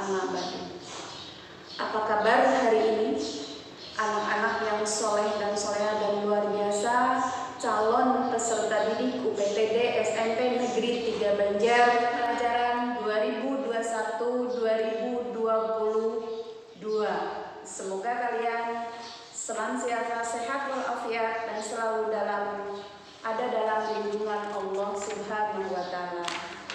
amma ba'du. Apa kabar hari ini? Anak-anak yang soleh dan soleha dan luar biasa, calon peserta didik UPTD SMP Negeri 3 Banjar pelajaran 2021-2022. Semoga kalian senantiasa sehat walafiat dan selalu ada dalam lindungan Allah Subhanahu wa taala.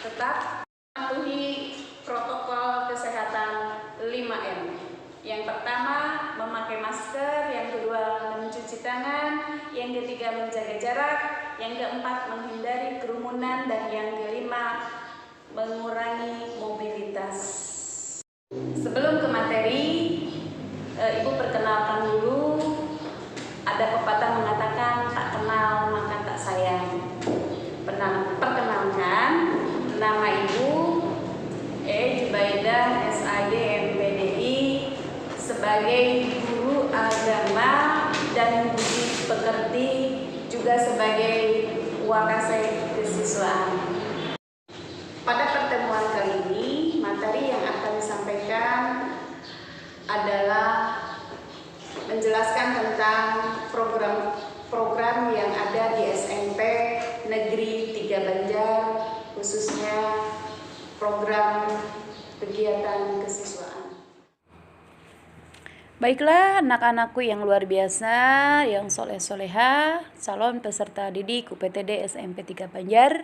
Tetap patuhi protokol kesehatan 5M. Yang pertama, memakai masker, yang kedua, mencuci tangan, yang ketiga, menjaga jarak, yang keempat, menghindari kerumunan, dan yang kelima, mengurangi mobilitas. Sebelum ke materi, Ibu perkenalkan dulu. Ada pepatah mengatakan, tak kenal maka tak sayang. Perkenalkan, nama Ibu Jubaidah SID MPDI sebagai guru agama dan budi pekerti, juga sebagai wakasek kesiswaan. Pada pertemuan kali ini, materi yang akan disampaikan adalah menjelaskan tentang program yang ada di SMP Negeri 3 Banjar, khususnya program kegiatan kesiswaan. Baiklah anak-anakku yang luar biasa, yang soleh-soleha, calon peserta didik UPTD SMP 3 Banjar.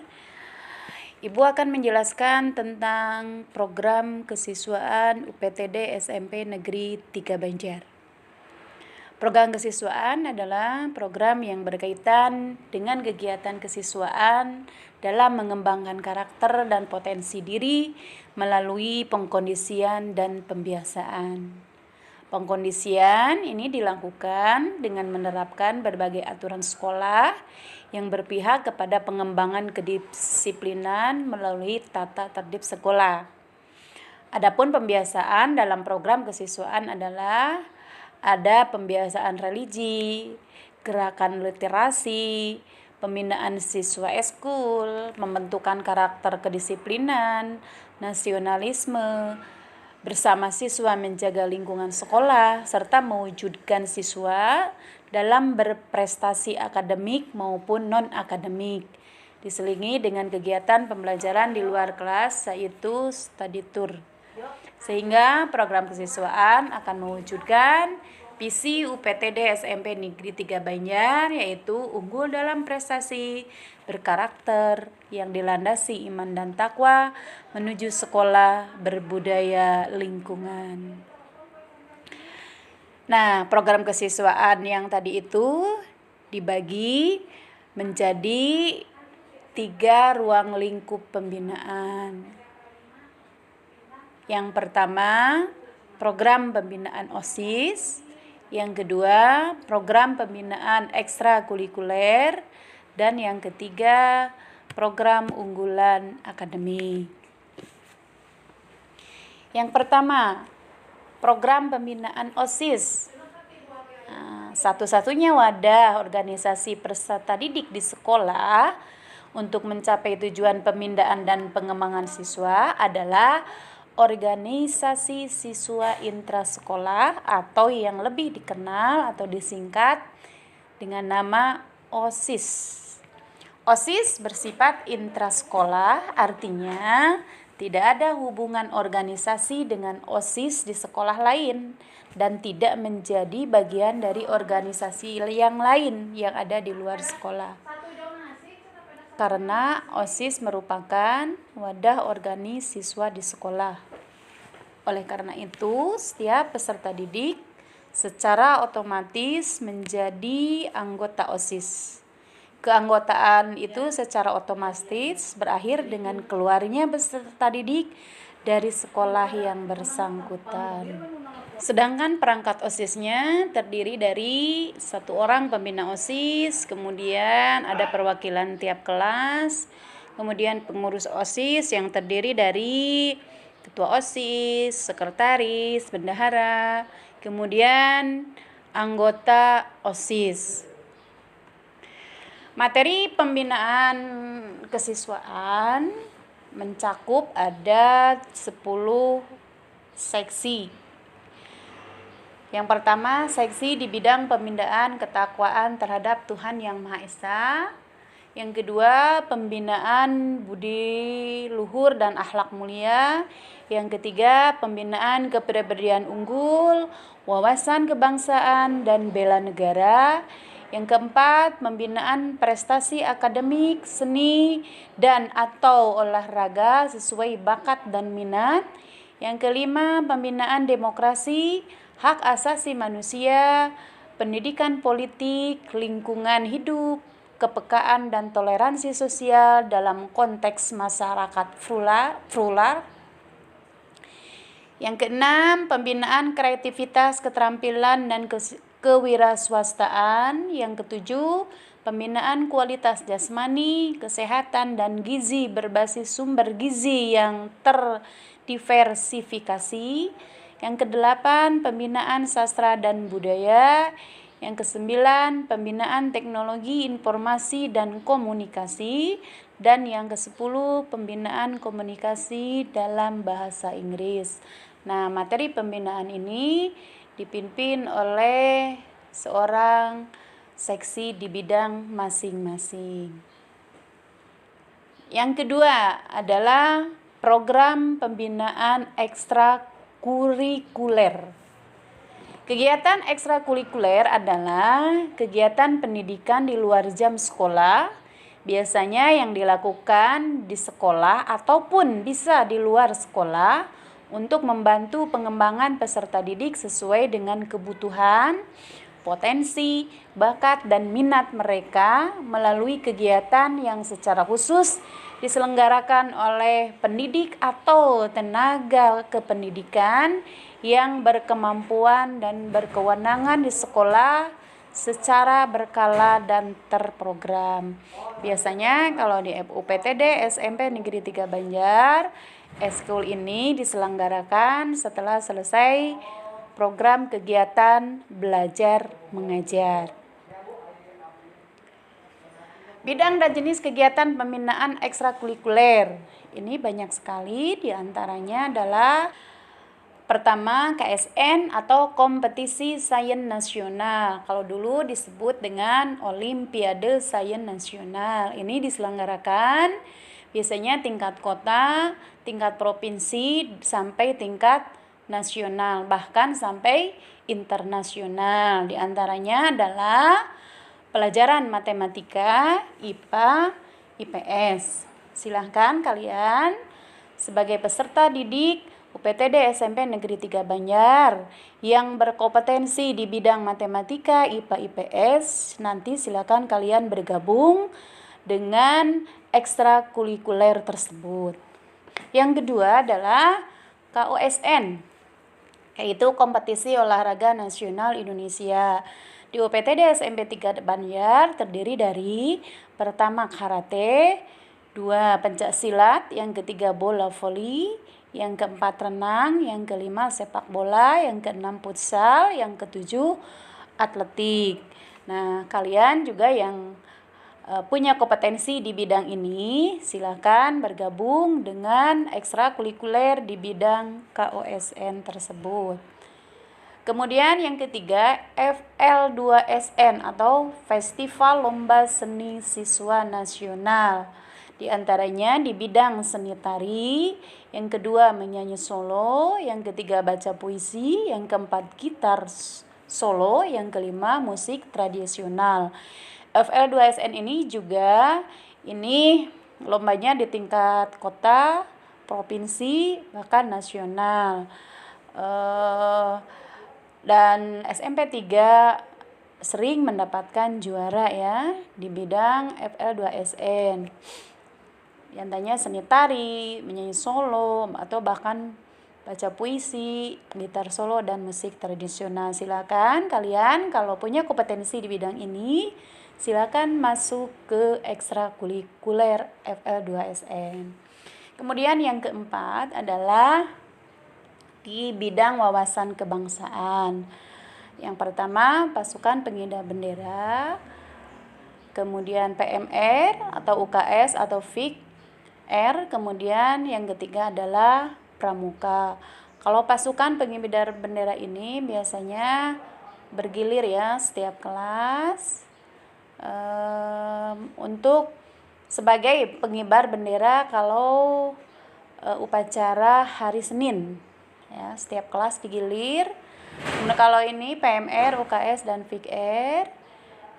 Ibu akan menjelaskan tentang program kesiswaan UPTD SMP Negeri 3 Banjar. Program kesiswaan adalah program yang berkaitan dengan kegiatan kesiswaan dalam mengembangkan karakter dan potensi diri melalui pengkondisian dan pembiasaan. Pengkondisian ini dilakukan dengan menerapkan berbagai aturan sekolah yang berpihak kepada pengembangan kedisiplinan melalui tata tertib sekolah. Adapun pembiasaan dalam program kesiswaan adalah ada pembiasaan religi, gerakan literasi, pembinaan siswa eskul, membentukan karakter kedisiplinan, nasionalisme, bersama siswa menjaga lingkungan sekolah, serta mewujudkan siswa dalam berprestasi akademik maupun non-akademik, diselingi dengan kegiatan pembelajaran di luar kelas yaitu study tour. Sehingga program kesiswaan akan mewujudkan visi UPTD SMP Negeri 3 Banjar, yaitu unggul dalam prestasi, berkarakter, yang dilandasi iman dan takwa, menuju sekolah berbudaya lingkungan. Nah, program kesiswaan yang tadi itu dibagi menjadi 3 ruang lingkup pembinaan. Yang pertama, program pembinaan OSIS. Yang kedua, program pembinaan ekstrakurikuler. Dan yang ketiga, program unggulan akademik. Yang pertama, program pembinaan OSIS. Satu-satunya wadah organisasi peserta didik di sekolah untuk mencapai tujuan pemindahan dan pengembangan siswa adalah organisasi siswa intrasekolah atau yang lebih dikenal atau disingkat dengan nama OSIS. OSIS bersifat intrasekolah, artinya tidak ada hubungan organisasi dengan OSIS di sekolah lain dan tidak menjadi bagian dari organisasi yang lain yang ada di luar sekolah. Karena OSIS merupakan wadah organis siswa di sekolah. Oleh karena itu, setiap peserta didik secara otomatis menjadi anggota OSIS. Keanggotaan itu secara otomatis berakhir dengan keluarnya peserta didik dari sekolah yang bersangkutan. Sedangkan perangkat OSIS-nya terdiri dari 1 orang pembina OSIS, kemudian ada perwakilan tiap kelas, kemudian pengurus OSIS yang terdiri dari ketua OSIS, sekretaris, bendahara, kemudian anggota OSIS. Materi pembinaan kesiswaan mencakup ada 10 seksi. Yang pertama, seksi di bidang pembinaan ketakwaan terhadap Tuhan Yang Maha Esa. Yang kedua, pembinaan budi luhur dan akhlak mulia. Yang ketiga, pembinaan kepribadian unggul, wawasan kebangsaan, dan bela negara. Yang keempat, pembinaan prestasi akademik, seni, dan atau olahraga sesuai bakat dan minat. Yang kelima, pembinaan demokrasi, hak asasi manusia, pendidikan politik, lingkungan hidup, kepekaan dan toleransi sosial dalam konteks masyarakat plural. Yang keenam, pembinaan kreativitas, keterampilan, dan kewirausahaan. Yang ketujuh, pembinaan kualitas jasmani, kesehatan, dan gizi berbasis sumber gizi yang terdiversifikasi. Yang kedelapan, pembinaan sastra dan budaya. Yang kesembilan, pembinaan teknologi informasi dan komunikasi. Dan yang kesepuluh, pembinaan komunikasi dalam bahasa Inggris. Nah, materi pembinaan ini dipimpin oleh seorang seksi di bidang masing-masing. Yang kedua adalah program pembinaan ekstrakurikuler. Kegiatan ekstrakurikuler adalah kegiatan pendidikan di luar jam sekolah, biasanya yang dilakukan di sekolah ataupun bisa di luar sekolah untuk membantu pengembangan peserta didik sesuai dengan kebutuhan, potensi, bakat, dan minat mereka melalui kegiatan yang secara khusus diselenggarakan oleh pendidik atau tenaga kependidikan yang berkemampuan dan berkewenangan di sekolah secara berkala dan terprogram. Biasanya kalau di UPTD SMP Negeri 3 Banjar, eskul ini diselenggarakan setelah selesai program kegiatan belajar mengajar. Bidang dan jenis kegiatan pembinaan ekstrakurikuler. Ini banyak sekali, diantaranya adalah pertama, KSN atau Kompetisi Sains Nasional. Kalau dulu disebut dengan Olimpiade Sains Nasional. Ini diselenggarakan biasanya tingkat kota, tingkat provinsi, sampai tingkat nasional, bahkan sampai internasional. Di antaranya adalah pelajaran matematika, IPA, IPS. Silahkan kalian sebagai peserta didik UPTD SMP Negeri 3 Banjar yang berkompetensi di bidang matematika, IPA, IPS, nanti silakan kalian bergabung dengan ekstrakurikuler tersebut. Yang kedua adalah KOSN, yaitu Kompetisi Olahraga Nasional Indonesia. Di UPTD SMP 3 Banjar terdiri dari pertama karate, dua pencaksilat, yang ketiga bola voli, yang keempat renang, yang kelima sepak bola, yang keenam futsal, yang ketujuh atletik. Nah, kalian juga yang punya kompetensi di bidang ini, silakan bergabung dengan ekstrakurikuler di bidang KOSN tersebut. Kemudian yang ketiga, FL2SN atau Festival Lomba Seni Siswa Nasional. Di antaranya di bidang seni tari, yang kedua menyanyi solo, yang ketiga baca puisi, yang keempat gitar solo, yang kelima musik tradisional. FL2SN ini juga lombanya di tingkat kota, provinsi, bahkan nasional. Dan SMP 3 sering mendapatkan juara ya di bidang FL2SN. Diantaranya seni tari, menyanyi solo, atau bahkan baca puisi, gitar solo, dan musik tradisional. Silakan kalian kalau punya kompetensi di bidang ini, silakan masuk ke ekstrakurikuler FL2SN. Kemudian yang keempat adalah di bidang wawasan kebangsaan. Yang pertama, pasukan pengibar bendera, kemudian PMR atau UKS atau FIK R, kemudian yang ketiga adalah pramuka. Kalau pasukan pengibar bendera ini biasanya bergilir ya setiap kelas untuk sebagai pengibar bendera kalau upacara hari Senin ya, setiap kelas digilir. Kemudian kalau ini PMR, UKS dan FIKR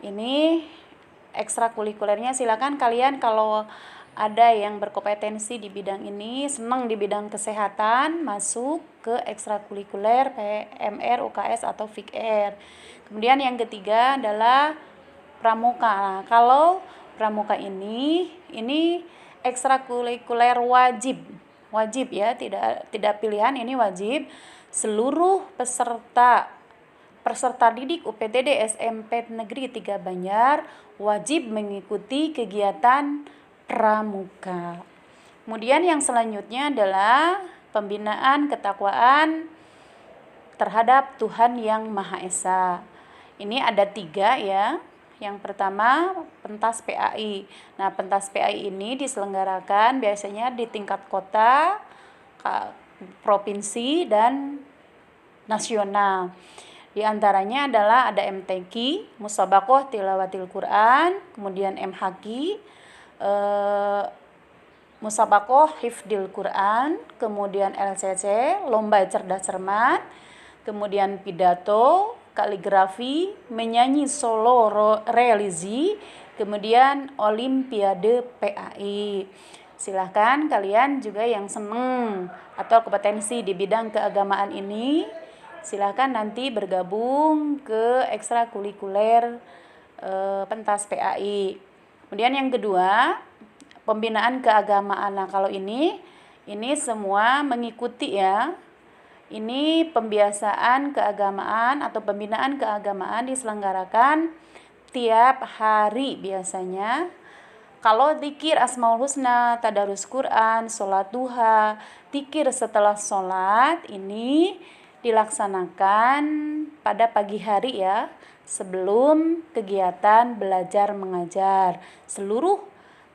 ini ekstrakurikulernya silakan kalian kalau ada yang berkompetensi di bidang ini, senang di bidang kesehatan, masuk ke ekstrakurikuler PMR, UKS atau FIKR. Kemudian yang ketiga adalah pramuka. Nah, kalau pramuka ini ekstrakurikuler wajib ya, tidak pilihan, ini wajib. Seluruh peserta didik UPTD SMP Negeri 3 Banjar wajib mengikuti kegiatan pramuka. Kemudian yang selanjutnya adalah pembinaan ketakwaan terhadap Tuhan Yang Maha Esa. Ini ada 3 ya. Yang pertama pentas PAI. Nah, pentas PAI ini diselenggarakan biasanya di tingkat kota, provinsi, dan nasional. Di antaranya adalah ada MTQ, Musabaqah Tilawatil Quran, kemudian MHQ, Musabaqah Hifdil Quran, kemudian LCC, Lomba Cerdas Cermat, kemudian pidato, kaligrafi, menyanyi solo religi, kemudian Olimpiade PAI. Silahkan kalian juga yang senang atau kompetensi di bidang keagamaan ini, silahkan nanti bergabung ke ekstrakurikuler pentas PAI. Kemudian yang kedua, pembinaan keagamaan. Nah, kalau ini semua mengikuti ya. Ini pembiasaan keagamaan atau pembinaan keagamaan diselenggarakan tiap hari biasanya. Kalau zikir Asmaul Husna, tadarus Quran, sholat duha, zikir setelah sholat ini dilaksanakan pada pagi hari ya, sebelum kegiatan belajar mengajar. Seluruh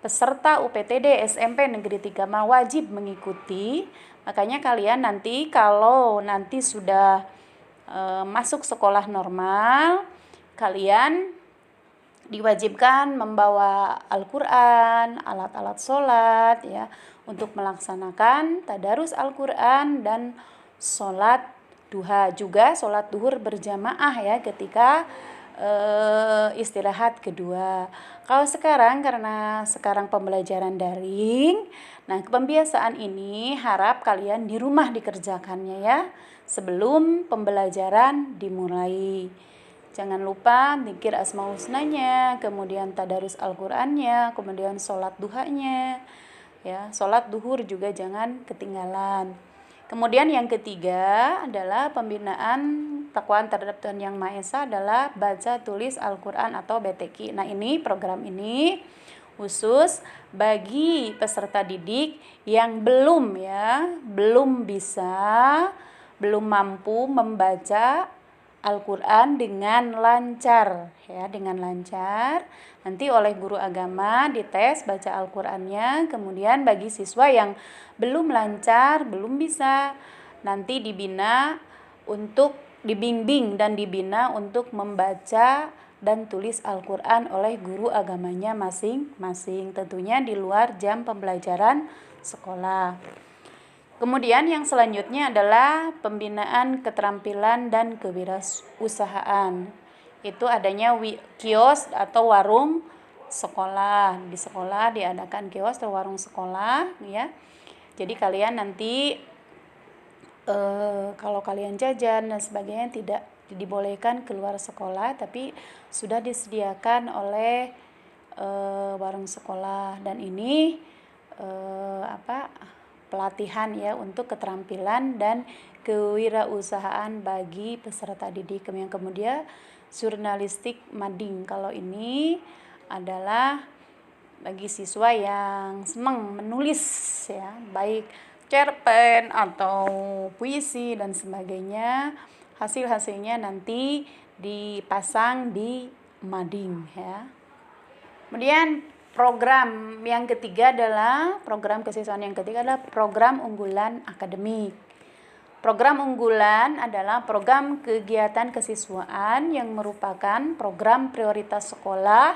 peserta UPTD SMP Negeri 3 wajib mengikuti. Makanya kalian nanti kalau nanti sudah masuk sekolah normal, kalian diwajibkan membawa Al-Quran, alat-alat sholat ya, untuk melaksanakan tadarus Al-Quran dan sholat duha, juga sholat duhur berjamaah ya ketika istirahat kedua. Kalau sekarang, karena sekarang pembelajaran daring, nah pembiasaan ini harap kalian di rumah dikerjakannya ya sebelum pembelajaran dimulai. Jangan lupa zikir Asmaul Husnanya, kemudian tadarus Al-Qur'annya, kemudian sholat duhanya ya, sholat duhur juga jangan ketinggalan. Kemudian yang ketiga adalah pembinaan takwaan terhadap Tuhan Yang Maha Esa adalah baca tulis Al-Quran atau BTQ. Nah, ini program ini khusus bagi peserta didik yang belum mampu membaca Al-Quran dengan lancar ya, dengan lancar. Nanti oleh guru agama dites baca Al-Qurannya. Kemudian bagi siswa yang belum lancar, belum bisa, nanti dibimbing dan dibina untuk membaca dan tulis Al-Quran oleh guru agamanya masing-masing, tentunya di luar jam pembelajaran sekolah. Kemudian yang selanjutnya adalah pembinaan keterampilan dan kewirausahaan. Itu adanya kios atau warung sekolah. Di sekolah diadakan kios atau warung sekolah ya. Jadi kalian nanti kalau kalian jajan dan sebagainya tidak dibolehkan keluar sekolah, tapi sudah disediakan oleh warung sekolah, dan ini pelatihan ya untuk keterampilan dan kewirausahaan bagi peserta didik. Yang kemudian jurnalistik mading, kalau ini adalah bagi siswa yang senang menulis ya, baik cerpen atau puisi dan sebagainya. Hasil-hasilnya nanti dipasang di mading ya. Kemudian program yang ketiga adalah program kesiswaan yang ketiga adalah program unggulan akademik. Program unggulan adalah program kegiatan kesiswaan yang merupakan program prioritas sekolah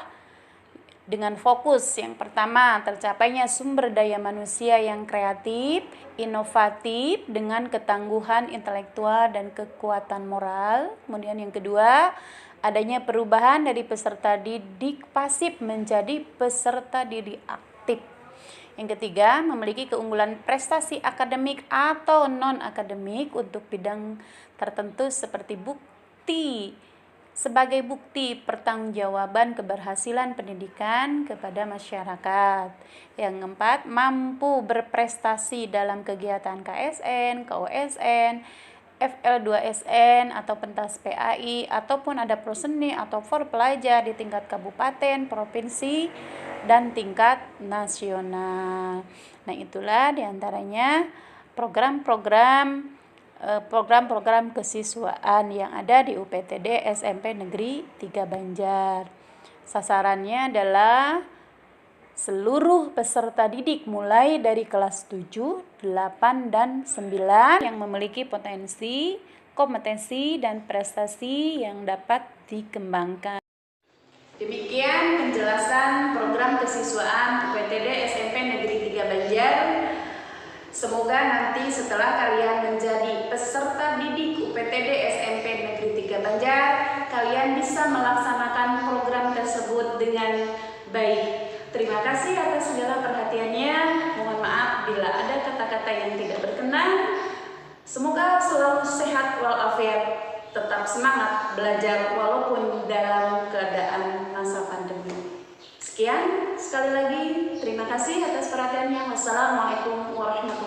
dengan fokus yang pertama tercapainya sumber daya manusia yang kreatif, inovatif dengan ketangguhan intelektual dan kekuatan moral. Kemudian yang kedua, adanya perubahan dari peserta didik pasif menjadi peserta didik aktif. Yang ketiga, memiliki keunggulan prestasi akademik atau non-akademik untuk bidang tertentu sebagai bukti pertanggungjawaban keberhasilan pendidikan kepada masyarakat. Yang keempat, mampu berprestasi dalam kegiatan KSN, KOSN, FL2SN atau pentas PAI ataupun ada proseni atau for pelajar di tingkat kabupaten, provinsi dan tingkat nasional. Nah, itulah diantaranya program-program kesiswaan yang ada di UPTD SMP Negeri 3 Banjar. Sasarannya adalah seluruh peserta didik mulai dari kelas 7, 8, dan 9 yang memiliki potensi, kompetensi, dan prestasi yang dapat dikembangkan. Demikian penjelasan program kesiswaan UPTD SMP Negeri 3 Banjar. Semoga nanti setelah kalian menjadi peserta didik UPTD SMP Negeri 3 Banjar, kalian bisa melaksanakan program tersebut dengan baik. Terima kasih atas segala perhatiannya. Mohon maaf bila ada kata-kata yang tidak berkenan. Semoga selalu sehat walafiat. Tetap semangat belajar walaupun dalam keadaan masa pandemi. Sekian, sekali lagi terima kasih atas perhatiannya. Wassalamualaikum warahmatullahi wabarakatuh.